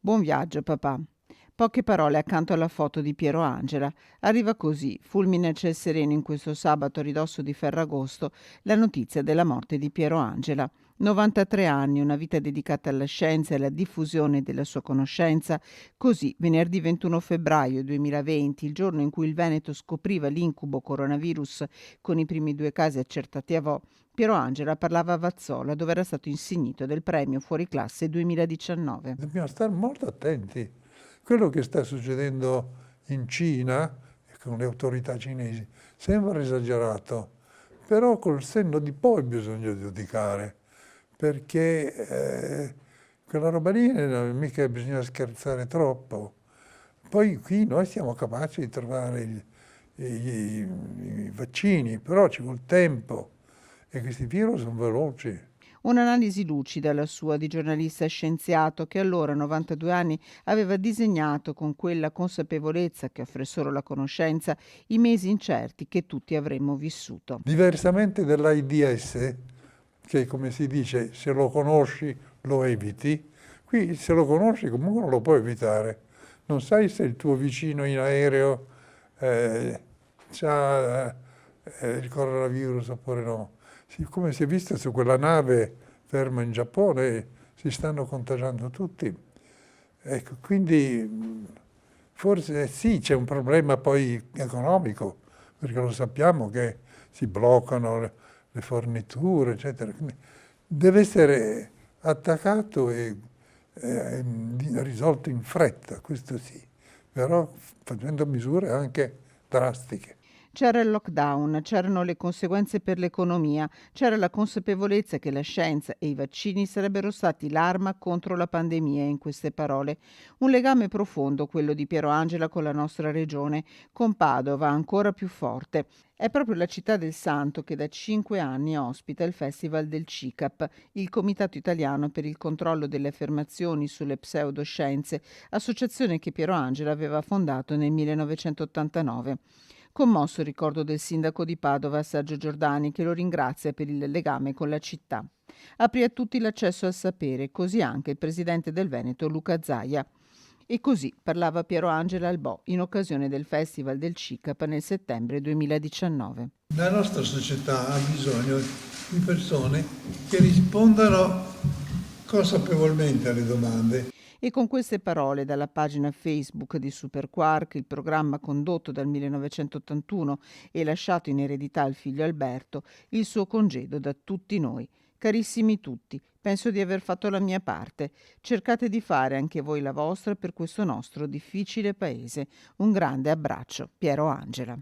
Buon viaggio, papà. Poche parole accanto alla foto di Piero Angela. Arriva così, fulmine a ciel sereno in questo sabato a ridosso di Ferragosto, la notizia della morte di Piero Angela. 93 anni, una vita dedicata alla scienza e alla diffusione della sua conoscenza. Così, venerdì 21 febbraio 2020, il giorno in cui il Veneto scopriva l'incubo coronavirus con i primi 2 casi accertati a Vo, Piero Angela parlava a Vazzola, dove era stato insignito del premio Fuoriclasse 2019. Dobbiamo stare molto attenti. Quello che sta succedendo in Cina e con le autorità cinesi sembra esagerato, però col senno di poi bisogna giudicare, perché quella roba lì mica bisogna scherzare troppo. Poi qui noi siamo capaci di trovare i vaccini, però ci vuole tempo e questi virus sono veloci. Un'analisi lucida la sua di giornalista scienziato che allora, a 92 anni, aveva disegnato con quella consapevolezza che offre solo la conoscenza i mesi incerti che tutti avremmo vissuto. Diversamente dall'AIDS, che come si dice, se lo conosci lo eviti, qui se lo conosci comunque non lo puoi evitare. Non sai se il tuo vicino in aereo ha il coronavirus oppure no. Come si è visto su quella nave ferma in Giappone, si stanno contagiando tutti. Ecco, quindi forse sì, c'è un problema poi economico, perché lo sappiamo che si bloccano le forniture, eccetera. Quindi deve essere attaccato e risolto in fretta, questo sì, però facendo misure anche drastiche. C'era il lockdown, c'erano le conseguenze per l'economia, c'era la consapevolezza che la scienza e i vaccini sarebbero stati l'arma contro la pandemia, in queste parole. Un legame profondo, quello di Piero Angela con la nostra regione, con Padova ancora più forte. È proprio la città del Santo che da 5 anni ospita il Festival del CICAP, il Comitato Italiano per il Controllo delle Affermazioni sulle Pseudoscienze, associazione che Piero Angela aveva fondato nel 1989. Commosso il ricordo del sindaco di Padova, Sergio Giordani, che lo ringrazia per il legame con la città. Aprì a tutti l'accesso al sapere, così anche il presidente del Veneto, Luca Zaia. E così parlava Piero Angela Albò in occasione del Festival del CICAP nel settembre 2019. La nostra società ha bisogno di persone che rispondano consapevolmente alle domande. E con queste parole dalla pagina Facebook di Superquark, il programma condotto dal 1981 e lasciato in eredità al figlio Alberto, il suo congedo da tutti noi. Carissimi tutti, penso di aver fatto la mia parte. Cercate di fare anche voi la vostra per questo nostro difficile paese. Un grande abbraccio, Piero Angela.